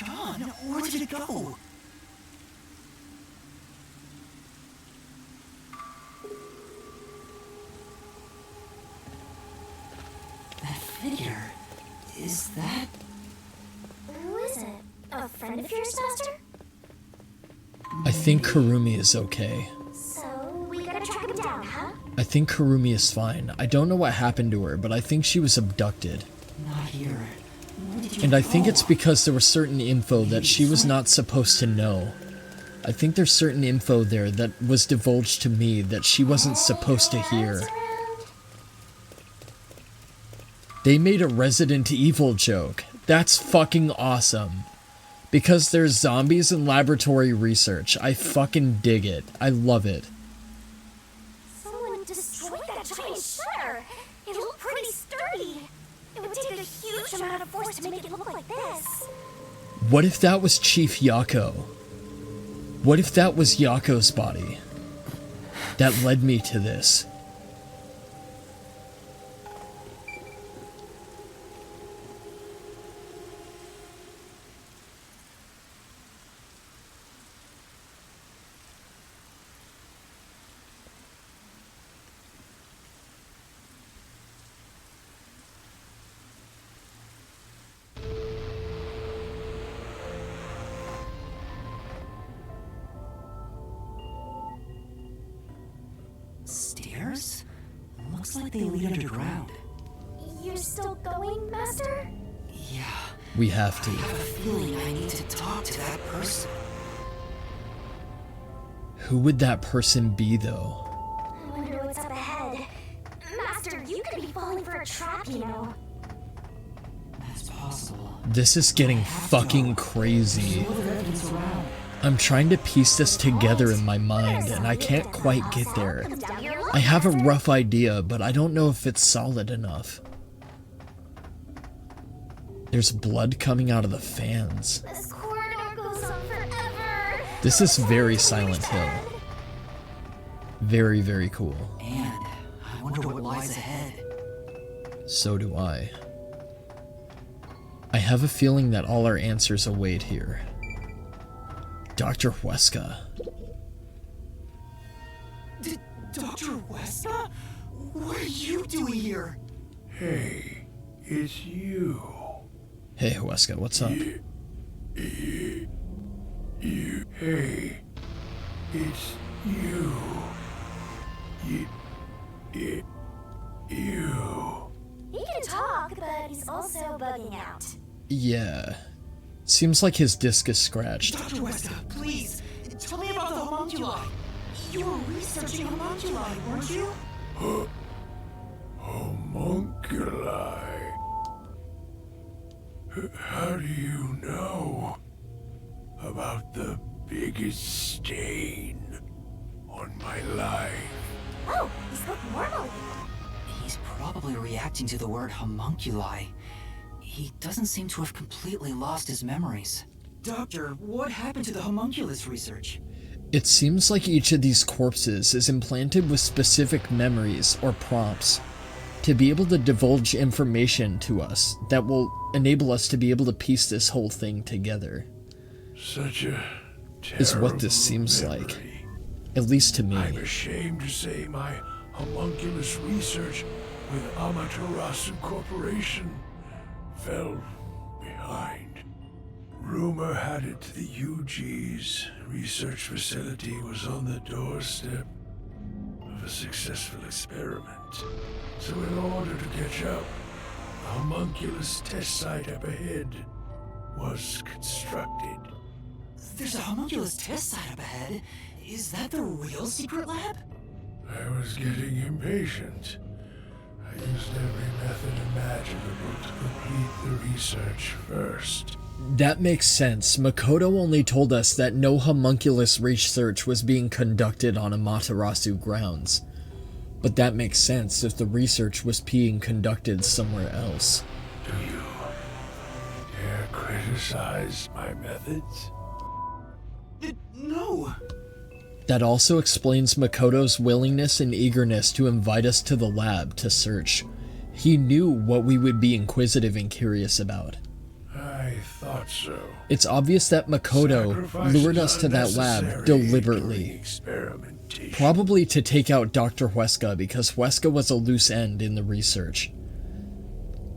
It's gone. Where did it go? That figure... is that... Who is it? A friend of yours, Master? I think Kurumi is okay. So, we gotta track him down, huh? I think Kurumi is fine. I don't know what happened to her, but I think she was abducted. Not here. And I think it's because there was certain info that she was not supposed to know. I think there's certain info there that was divulged to me that she wasn't supposed to hear. They made a Resident Evil joke. That's fucking awesome. Because there's zombies and laboratory research. I fucking dig it. I love it. Someone destroyed that giant shutter. It looked pretty sturdy. It would take a huge amount of force to make it look like this. What if that was Chief Yako? What if that was Yako's body? That led me to this. Stairs? Looks like they lead underground. You're still going, Master? Yeah. We have to. I have a feeling I need to talk to that person. Who would that person be, though? I wonder what's up ahead. Master, you could be falling for a trap, you know. That's possible. This is getting fucking crazy. No other evidence around. I'm trying to piece this together in my mind, and I can't quite get there. I have a rough idea, but I don't know if it's solid enough. There's blood coming out of the fans. This corridor goes on forever. This is very Silent Hill. Very, very cool. And I wonder what lies ahead. So do I. I have a feeling that all our answers await here. Dr. Huesca. Dr. Huesca? What are you doing here? Hey, it's you. Hey, Huesca, what's up? You. Hey, it's you. You. He can talk, but he's also bugging out. Yeah. Seems like his disc is scratched. Dr. Huesca, please, tell me about the homunculi. You were researching homunculi, weren't you? Homunculi. How do you know about the biggest stain on my life? Oh, he spoke normally. He's probably reacting to the word homunculi. He doesn't seem to have completely lost his memories. Doctor, what happened to the homunculus research? It seems like each of these corpses is implanted with specific memories or prompts to be able to divulge information to us that will enable us to be able to piece this whole thing together. Such a Is what terrible this seems memory. like. At least to me. I'm ashamed to say my homunculus research with Amaterasu Corporation fell behind. Rumor had it the UG's research facility was on the doorstep of a successful experiment. So in order to catch up, a homunculus test site up ahead was constructed. There's a homunculus test site up ahead. Is that the real secret lab? I was getting impatient. I used every method imaginable to complete the research first. That makes sense. Makoto only told us that no homunculus research was being conducted on Amaterasu grounds. But that makes sense if the research was being conducted somewhere else. Do you dare criticize my methods? No. That also explains Makoto's willingness and eagerness to invite us to the lab to search. He knew what we would be inquisitive and curious about. I thought so. It's obvious that Makoto lured us to that lab Sacrifices deliberately. during experimentation. Probably to take out Dr. Huesca because Huesca was a loose end in the research.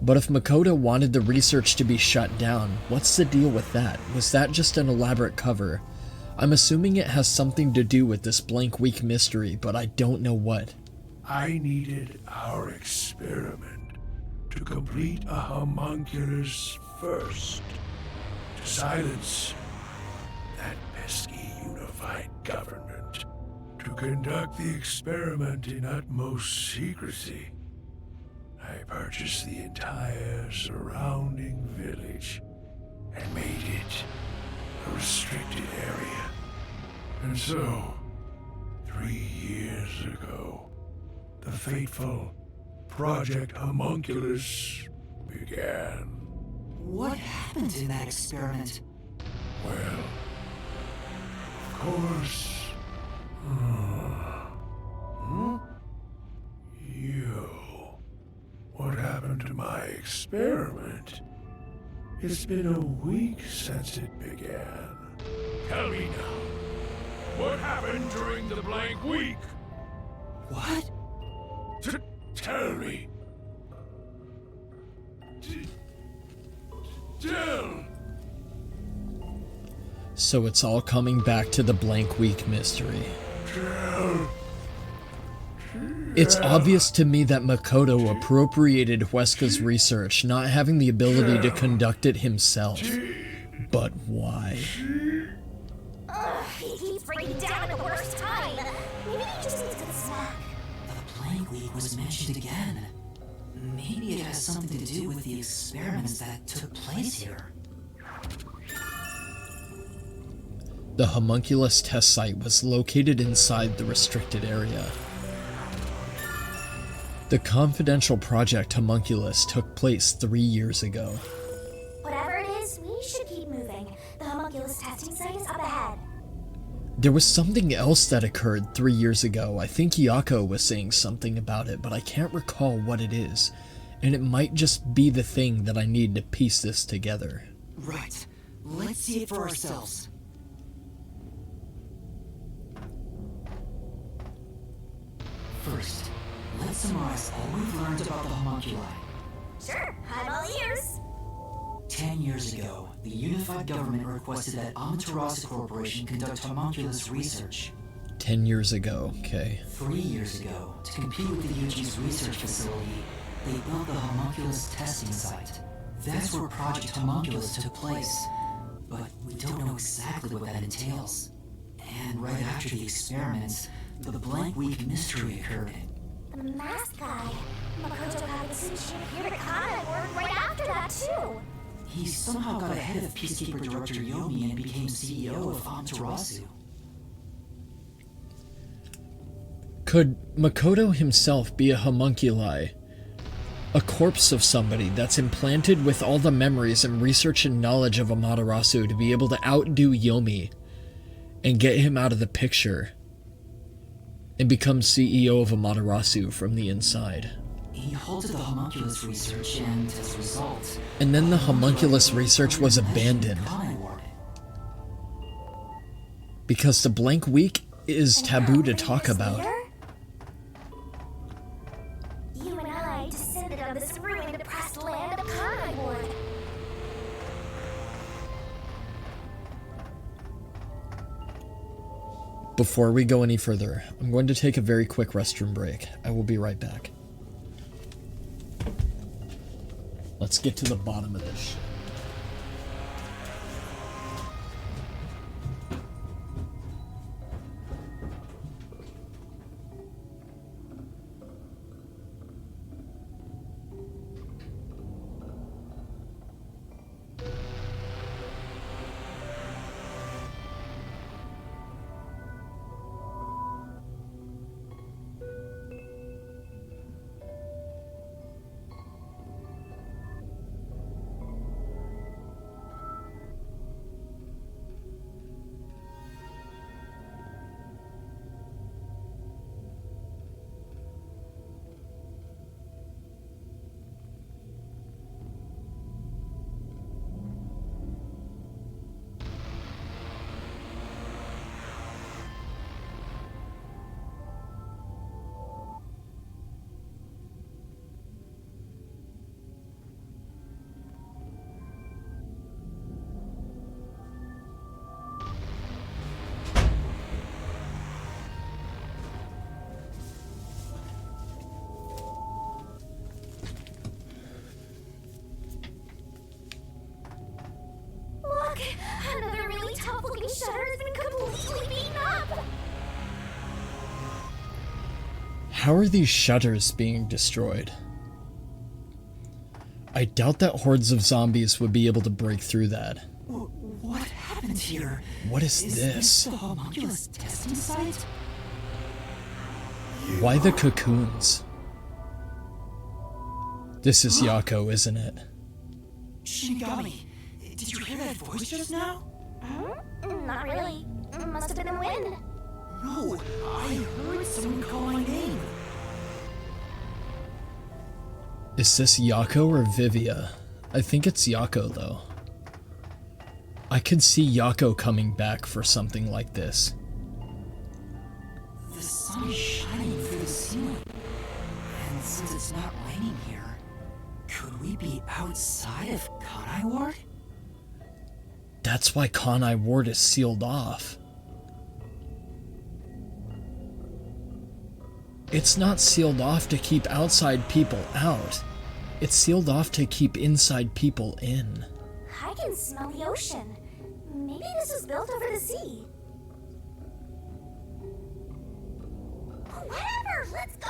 But if Makoto wanted the research to be shut down, what's the deal with that? Was that just an elaborate cover? I'm assuming it has something to do with this blank week mystery, but I don't know what. I needed our experiment to complete a homunculus first. To silence that pesky unified government. To conduct the experiment in utmost secrecy. I purchased the entire surrounding village and made it a restricted area. And so, 3 years ago, the fateful Project Homunculus began. What happened in that experiment? Well, of course. You. What happened to my experiment? It's been a week since it began. Tell me now. What happened during the blank week? What? Tell me. Tell. So it's all coming back to the blank week mystery. Tell. It's obvious to me that Makoto appropriated Huesca's research, not having the ability to conduct it himself. But why? Ugh, he keeps breaking down at the worst time. Maybe he just needs a good snack. The blank week was mentioned again. Maybe it has something to do with the experiments that took place here. The homunculus test site was located inside the restricted area. The confidential Project Homunculus took place 3 years ago. Whatever it is, we should keep moving. The homunculus testing site is up ahead. There was something else that occurred 3 years ago. I think Yako was saying something about it, but I can't recall what it is. And it might just be the thing that I need to piece this together. Right. Let's see it for ourselves. First, let's summarize all we've learned about the homunculi. Sure, I'm all ears. 10 years ago, the unified government requested that Amaterasu Corporation conduct homunculus research. 10 years ago, okay. 3 years ago, to compete with the UG's research facility, they built the homunculus testing site. That's where Project Homunculus took place. But we don't know exactly what that entails. And right after the experiments, the blank week mystery occurred. The masked guy. Makoto Kagutsuchi appeared at Kanai Ward right after that, too. He somehow got ahead of Peacekeeper Director Yumi and became CEO of Amaterasu. Could Makoto himself be a homunculi? A corpse of somebody that's implanted with all the memories and research and knowledge of Amaterasu to be able to outdo Yomi and get him out of the picture and become CEO of Amaterasu from the inside. He halted the homunculus research and, as a result... And then the homunculus research was abandoned. Kanai Ward. Because the blank week is And taboo now, to 3 talk years about. later, you and I descended on this ruined, depressed land of Kanai Ward. Before we go any further, I'm going to take a very quick restroom break. I will be right back. Let's get to the bottom of this shit. shutter has been completely beaten up! How are these shutters being destroyed? I doubt that hordes of zombies would be able to break through that. What happened here? What is Is this? the homunculus testing site? Why the cocoons? This is Yako, isn't it? Shinigami, did you hear that voice just now? Not really. Must have been the wind. No, I heard someone call my name. Is this Yako or Vivia? I think it's Yako, though. I could see Yako coming back for something like this. The sun is shining through the ceiling. And since it's not raining here, could we be outside of Kanai Ward? That's why Kanai Ward is sealed off. It's not sealed off to keep outside people out. It's sealed off to keep inside people in. I can smell the ocean. Maybe this was built over the sea. Whatever, let's go!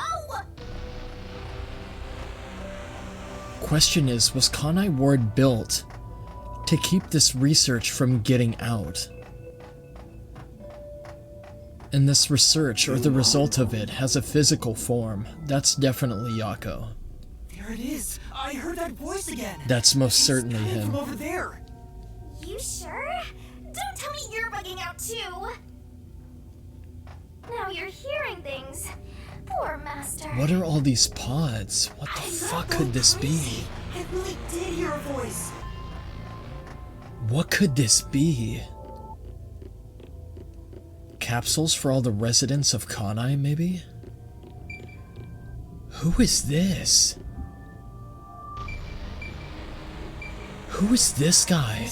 Question is, was Kanai Ward built to keep this research from getting out? And this research, or the result of it, has a physical form. That's definitely Yako. There it is. I heard that voice again. That's most It's certainly coming him. from over there. You sure? Don't tell me you're bugging out too! Now you're hearing things. Poor Master. What are all these pods? What the fuck could this be? I really did hear a voice. What could this be? Capsules for all the residents of Kanai, maybe? Who is this? Who is this guy?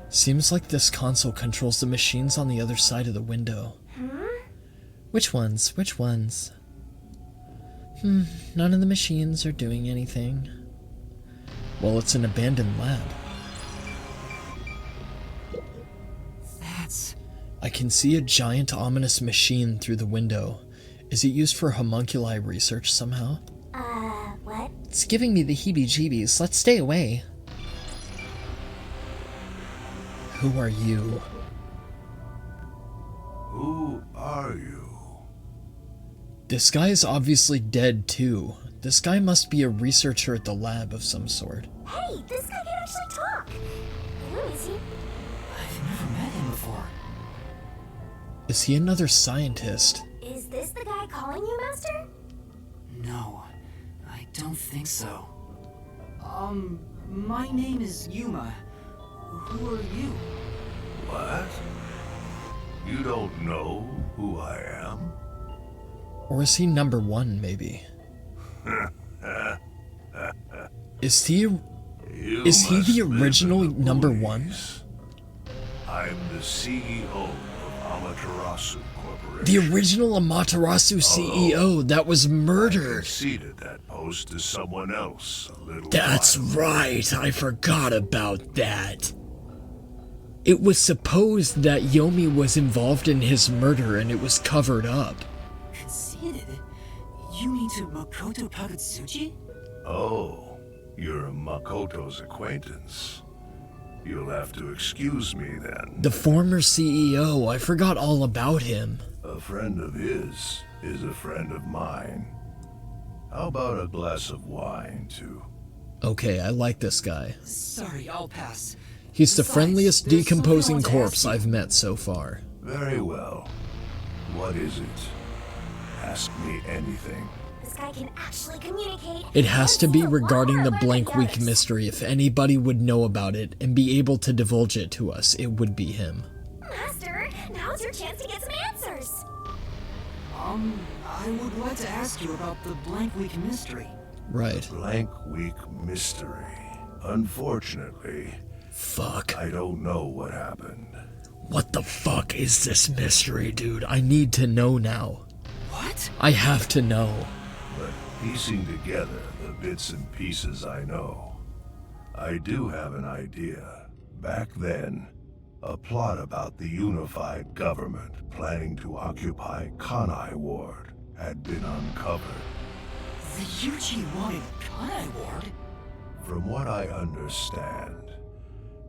Seems like this console controls the machines on the other side of the window. Which ones? Which ones? None of the machines are doing anything. Well, it's an abandoned lab. That's... I can see a giant ominous machine through the window. Is it used for homunculi research somehow? What? It's giving me the heebie-jeebies. Let's stay away. Who are you? Who are you? This guy is obviously dead too. This guy must be a researcher at the lab of some sort. Hey, this guy can actually talk. Who is he? I've never met him before. Is he another scientist? Is this the guy calling you Master? No, I don't think so. My name is Yuma. Who are you? What? You don't know who I am? Or is he number one, maybe? Is he the original number one? I'm the CEO of Amaterasu Corporation. The original Amaterasu CEO that was murdered. Ceded that post to someone else a little That's while. right, I forgot about that. It was supposed that Yomi was involved in his murder and it was covered up. Conceited? You mean to Makoto Kagutsuchi? Oh, you're Makoto's acquaintance. You'll have to excuse me then. The former CEO, I forgot all about him. A friend of his is a friend of mine. How about a glass of wine, too? Okay, I like this guy. Sorry, I'll pass. He's the Besides, friendliest there's something I decomposing want to corpse ask you. I've met so far. Very well. What is it? Ask me anything. This guy can actually communicate. It has to and be he's a regarding lot the more learned blank than week others. mystery. If anybody would know about it and be able to divulge it to us, it would be him. Master, now's your chance to get some answers. I would like to ask you about the blank week mystery. Right. Blank week mystery. Unfortunately, Fuck. I don't know what happened. What the fuck is this mystery, dude? I need to know now. What? I have to know. But piecing together the bits and pieces I know, I do have an idea. Back then, A plot about the unified government planning to occupy Kanai Ward had been uncovered. The UG wanted Kanai Ward? From what I understand,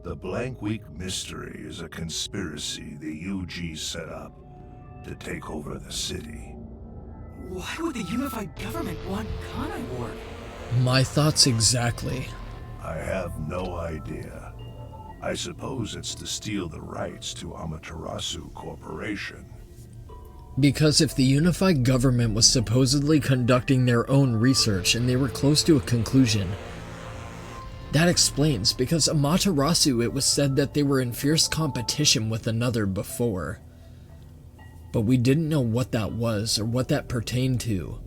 the Blank Week mystery is a conspiracy the UG set up to take over the city. Why would the unified government want Kanai Ward? My thoughts exactly. I have no idea. I suppose it's to steal the rights to Amaterasu Corporation. Because if the unified government was supposedly conducting their own research and they were close to a conclusion, that explains because Amaterasu, it was said that they were in fierce competition with another before. But we didn't know what that was or what that pertained to.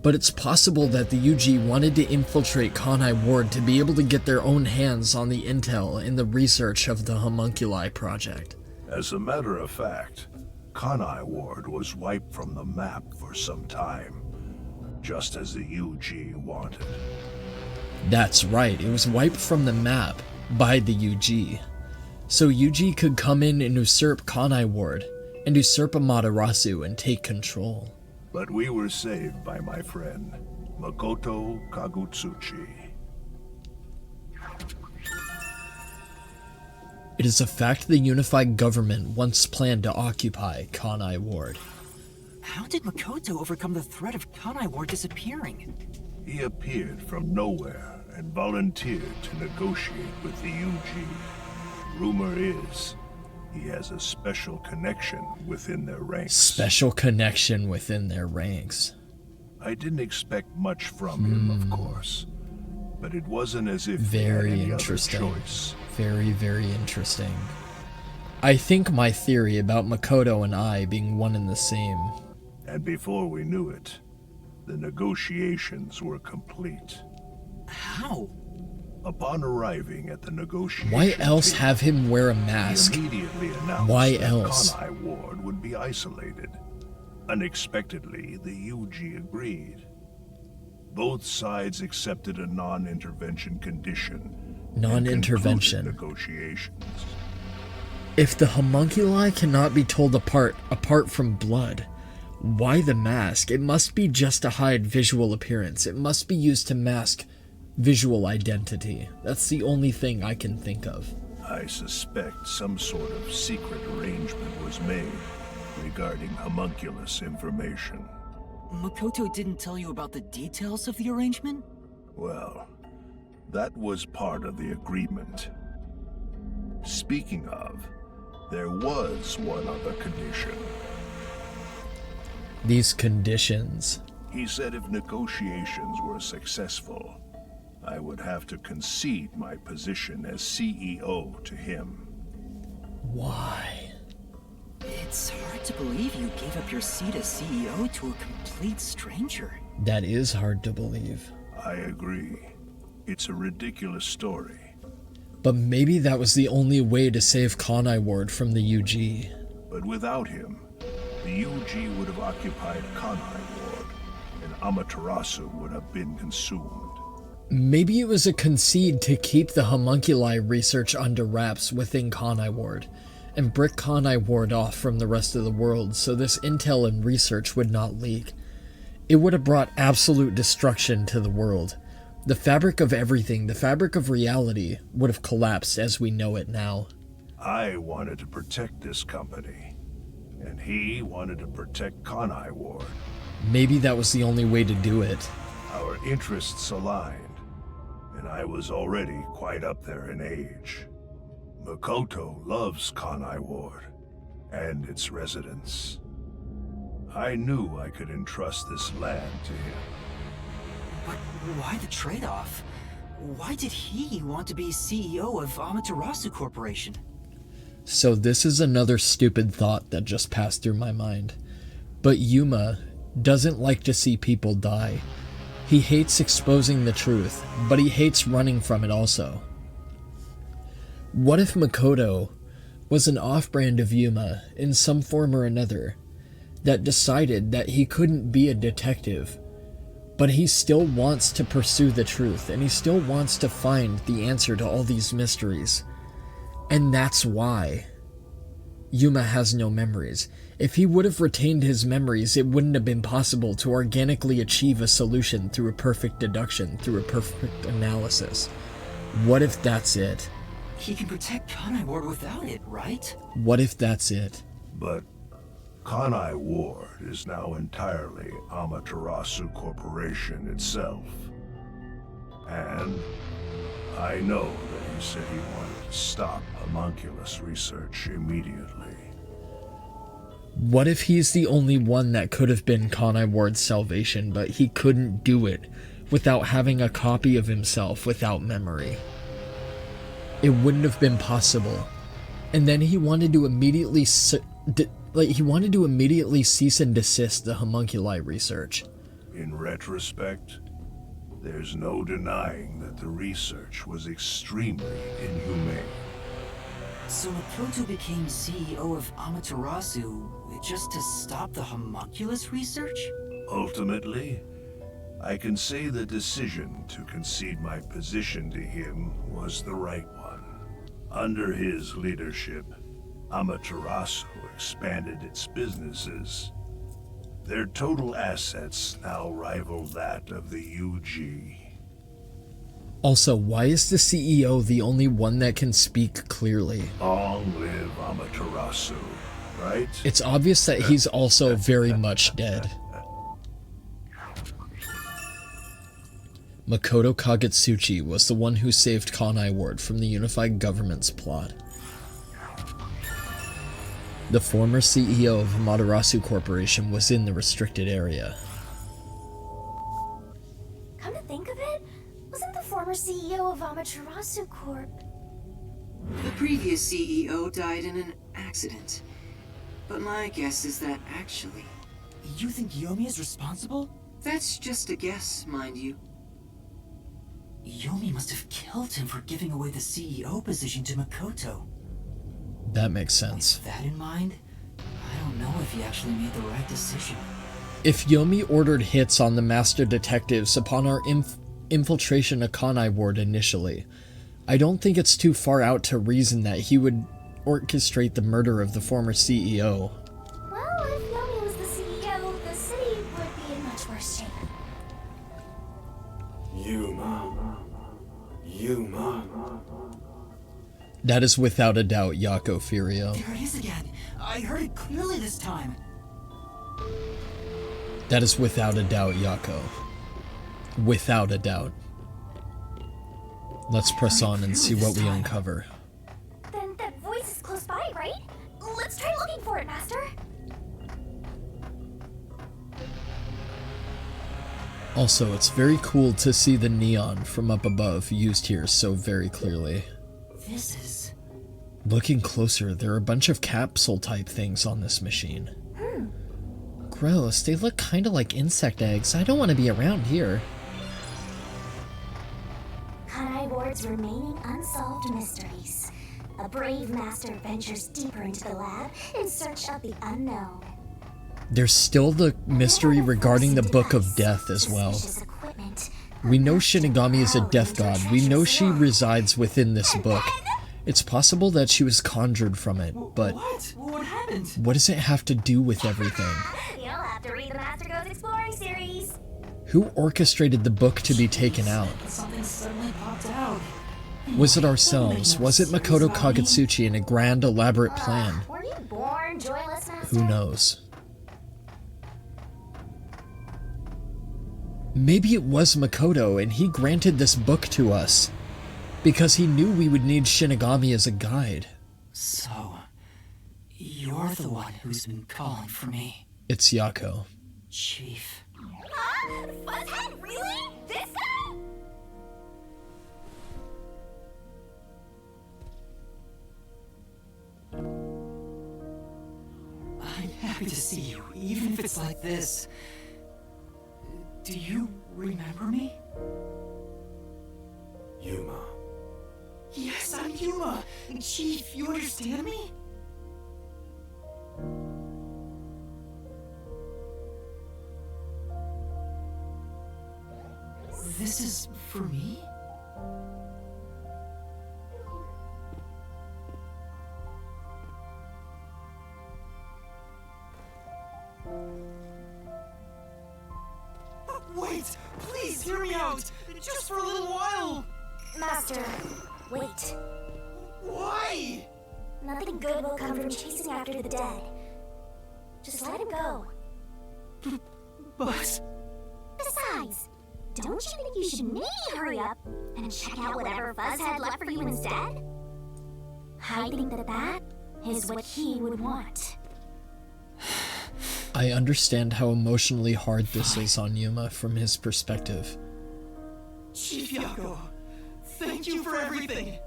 But it's possible that the UG wanted to infiltrate Kanai Ward to be able to get their own hands on the intel in the research of the Homunculi project. As a matter of fact, Kanai Ward was wiped from the map for some time, just as the UG wanted. That's right, it was wiped from the map by the UG. So UG could come in and usurp Kanai Ward, and usurp Amaterasu and take control. But we were saved by my friend, Makoto Kagutsuchi. It is a fact the unified government once planned to occupy Kanai Ward. How did Makoto overcome the threat of Kanai Ward disappearing? He appeared from nowhere and volunteered to negotiate with the UG. Rumor is, he has a special connection within their ranks. Special connection within their ranks. I didn't expect much from him, of course, but it wasn't as if he had Very any interesting. other choice. Very, very interesting. I think my theory about Makoto and I being one and the same. And before we knew it, the negotiations were complete. How? Upon arriving at the negotiation Why else table, have him wear a he mask? immediately announced Why that else? Kanai Ward would be isolated. Unexpectedly, the UG agreed. Both sides accepted a non-intervention condition. and Non-intervention. concluded negotiations. If the homunculi cannot be told apart from blood, why the mask? It must be just to hide visual appearance. It must be used to mask visual identity. That's the only thing I can think of. I suspect some sort of secret arrangement was made regarding homunculus information. Makoto didn't tell you about the details of the arrangement? Well, that was part of the agreement. Speaking of, there was one other condition. These conditions. He said if negotiations were successful, I would have to concede my position as CEO to him. Why? It's hard to believe you gave up your seat as CEO to a complete stranger. That is hard to believe. I agree. It's a ridiculous story. But maybe that was the only way to save Kanai Ward from the UG. But without him, the UG would have occupied Kanai Ward, and Amaterasu would have been consumed. Maybe it was a concede to keep the homunculi research under wraps within Kanai Ward, and brick Kanai Ward off from the rest of the world so this intel and research would not leak. It would have brought absolute destruction to the world. The fabric of everything, the fabric of reality, would have collapsed as we know it now. I wanted to protect this company, and he wanted to protect Kanai Ward. Maybe that was the only way to do it. Our interests aligned, and I was already quite up there in age. Makoto loves Kanai Ward and its residents. I knew I could entrust this land to him. But why the trade-off? Why did he want to be CEO of Amaterasu Corporation? So this is another stupid thought that just passed through my mind. But Yuma doesn't like to see people die. He hates exposing the truth, but he hates running from it also. What if Makoto was an off-brand of Yuma in some form or another that decided that he couldn't be a detective, but he still wants to pursue the truth and he still wants to find the answer to all these mysteries? And that's why Yuma has no memories. If he would have retained his memories, it wouldn't have been possible to organically achieve a solution through a perfect deduction, through a perfect analysis. What if that's it? He can protect Kanai Ward without it, right? What if that's it? But Kanai Ward is now entirely Amaterasu Corporation itself. And I know that he said he wanted to stop homunculus research immediately. What if he's the only one that could have been Kanai Ward's salvation, but he couldn't do it without having a copy of himself without memory? It wouldn't have been possible. And then he wanted to immediately cease and desist the homunculi research. In retrospect, there's no denying that the research was extremely inhumane. So Makoto became CEO of Amaterasu just to stop the homunculus research? Ultimately, I can say the decision to concede my position to him was the right one. Under his leadership, Amaterasu expanded its businesses. Their total assets now rival that of the UG. Also, why is the CEO the only one that can speak clearly? Long live Amaterasu, right? It's obvious that he's also very much dead. Makoto Kagetsuchi was the one who saved Kanai Ward from the unified government's plot. The former CEO of Amaterasu Corporation was in the restricted area. Come to think of it, wasn't the former CEO of Amaterasu Corp? The previous CEO died in an accident. But my guess is that actually... You think Yomi is responsible? That's just a guess, mind you. Yomi must have killed him for giving away the CEO position to Makoto. That makes sense. With that in mind, I don't know if he actually made the right decision. If Yomi ordered hits on the master detectives upon our infiltration of Kanai Ward initially, I don't think it's too far out to reason that he would orchestrate the murder of the former CEO. Well, if Yomi was the CEO, the city would be in much worse shape. Yuma. That is without a doubt Yako Furio. There it is again. I heard it clearly this time. That is without a doubt Yako. Without a doubt. Let's press on and see what we uncover. Then that voice is close by, right? Let's try looking for it, Master. Also, it's very cool to see the neon from up above used here so very clearly. This is... Looking closer, there are a bunch of capsule-type things on this machine. Gross, they look kinda like insect eggs. I don't want to be around here. Kanai Ward's remaining unsolved mysteries. A brave master ventures deeper into the lab in search of the unknown. There's still the mystery regarding the Book of Death as well. We know Shinigami is a death god. We know she resides within this book. It's possible that she was conjured from it, but What happened? what does it have to do with everything? You'll have to read the Master Goes Exploring series. Who orchestrated the book to be taken out? Something suddenly popped out. Was it ourselves? Was it Makoto Kagetsuchi in a grand, elaborate plan? Were you born joyless, Master? Who knows? Maybe it was Makoto and he granted this book to us because he knew we would need Shinigami as a guide. So, you're the one who's been calling for me. It's Yako. Chief. Huh? Fuzzhead, really? This guy? I'm happy to see you, even if it's like this. Do you remember me? Yuma. Yes, I'm Yuma. Chief, you understand me? This is for me? Just for a little while! Master, wait. Why? Nothing good will come from chasing after the dead. Just let him go. But... Besides, don't you think you should maybe hurry up and check out whatever Fuzz had left for you instead? I think that is what he would want. I understand how emotionally hard this is on Yuma from his perspective. Chief Yako, thank you for everything!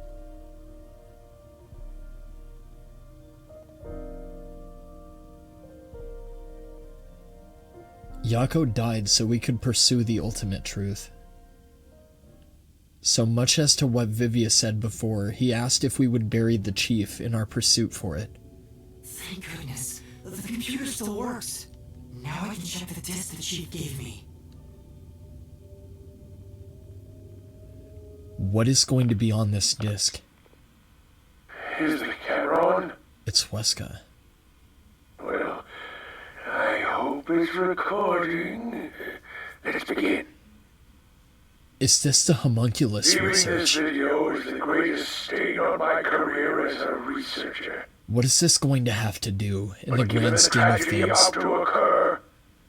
Yako died so we could pursue the ultimate truth. So much as to what Vivia said before, he asked if we would bury the chief in our pursuit for it. Thank goodness. The computer still works. Now I can check the disk the chief gave me. What is going to be on this disc? Is the camera on? It's Wesker. Well, I hope it's recording. Let's begin. Is this the homunculus Viewing this research? video is the greatest stain on my career as a researcher. What is this going to have to do in the But given grand the scheme of tragedy things? about to occur,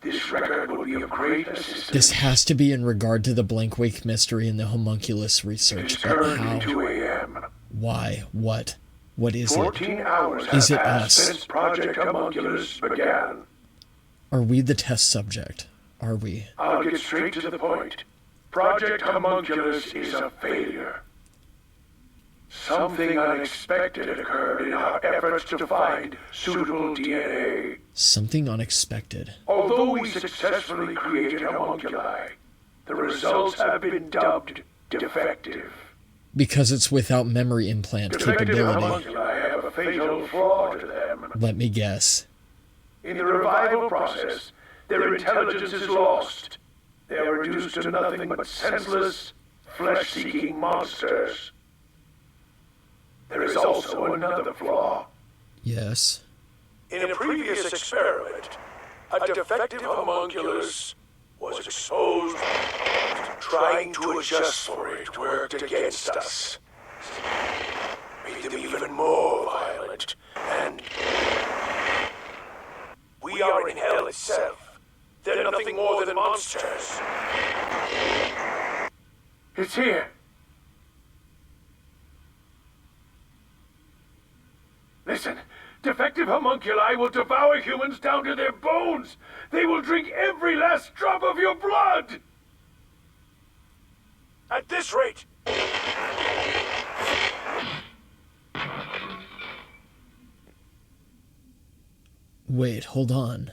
this record will be of great assistance. This has to be in regard to the blank wake mystery and the homunculus research, It's but currently how? 2 a.m. Why? What? What is it? 14 hours Is have it passed us? since Project Homunculus began. Are we the test subject? Are we? I'll get straight to the point. Project Homunculus is a failure. Something unexpected occurred in our efforts to find suitable DNA. Something unexpected. Although we successfully created homunculi, the results have been dubbed defective. Because it's without memory implant Defective capability. homunculi have a fatal flaw to them. Let me guess. In the revival process, their intelligence is lost. They are reduced to nothing but senseless, flesh-seeking monsters. There is also another flaw. Yes. In a previous experiment, a defective homunculus was exposed. Trying to adjust for it worked against us. Made them even more violent, and we are in hell itself. They're nothing more than monsters. It's here. Listen, defective homunculi will devour humans down to their bones. They will drink every last drop of your blood. At this rate. Wait, hold on.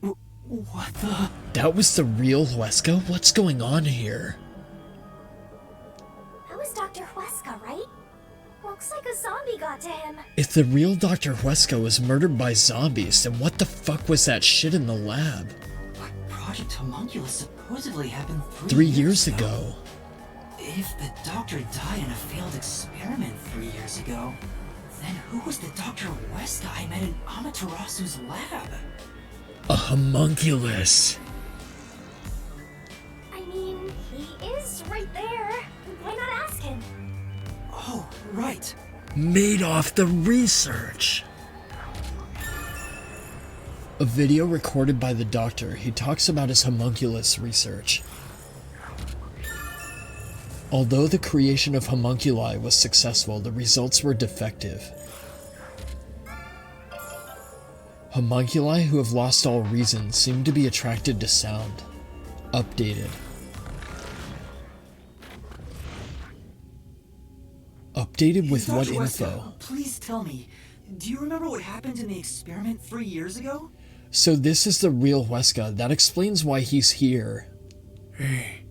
What the? That was the real Wesker? What's going on here? That was Dr. Huesca, right? Looks like a zombie got to him. If the real Dr. Wesker was murdered by zombies, then what the fuck was that shit in the lab? But Project Homunculus supposedly happened 3 years ago. If the doctor died in a failed experiment 3 years ago, then who was the Dr. Wesker I met in Amaterasu's lab? A homunculus. I mean, he is right there. Why not ask him? Oh, right. Made off the research. A video recorded by the doctor, he talks about his homunculus research. Although the creation of homunculi was successful, the results were defective. Homunculi who have lost all reason seem to be attracted to sound. Updated. Updated with what Dr. info? Wesker, please tell me, do you remember what happened in the experiment 3 years ago? So this is the real Wesker. That explains why he's here. Hey.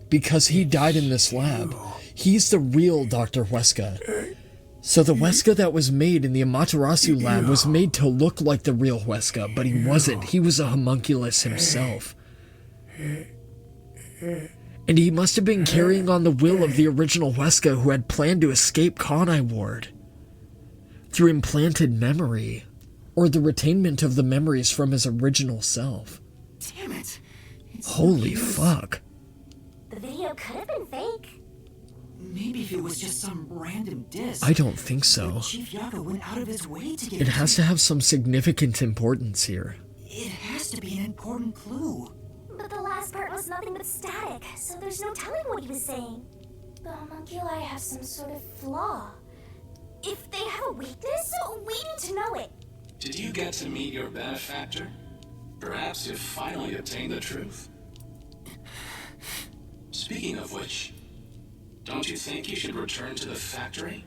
Because he died in this lab. He's the real Dr. Wesker. So the Wesker that was made in the Amaterasu lab was made to look like the real Wesker, but he wasn't. He was a homunculus himself. And he must have been carrying on the will of the original Wesker who had planned to escape Kanai Ward through implanted memory, or the retainment of the memories from his original self. Damn it. It's Holy no use. fuck. The video could have been fake. Maybe if it was just some random disc. I don't think so. But Chief Yaga went out of his way to get It has to have some significant importance here. It has to be an important clue. But the last part was nothing but static, so there's no telling what he was saying. The homunculi have some sort of flaw. If they have a weakness, we need to know it. Did you get to meet your benefactor? Perhaps you've finally obtained the truth. Speaking of which, don't you think you should return to the factory?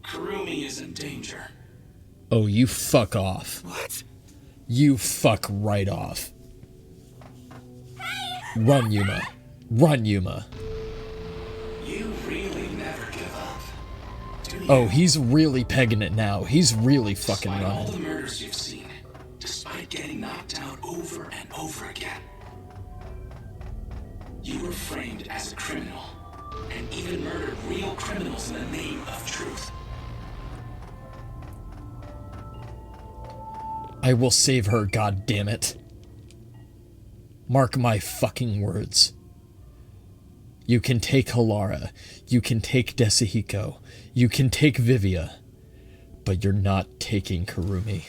Kurumi is in danger. Oh, you fuck off. What? You fuck right off. Run, Yuma. Run, Yuma. You really never give up, do you? Oh, he's really pegging it now. He's really fucking Despite all the running. murders you've seen, despite getting knocked out over and over again, you were framed as a criminal, and even murdered real criminals in the name of truth. I will save her, goddammit. Mark my fucking words. You can take Halara, you can take Desahiko, you can take Vivia, but you're not taking Kurumi.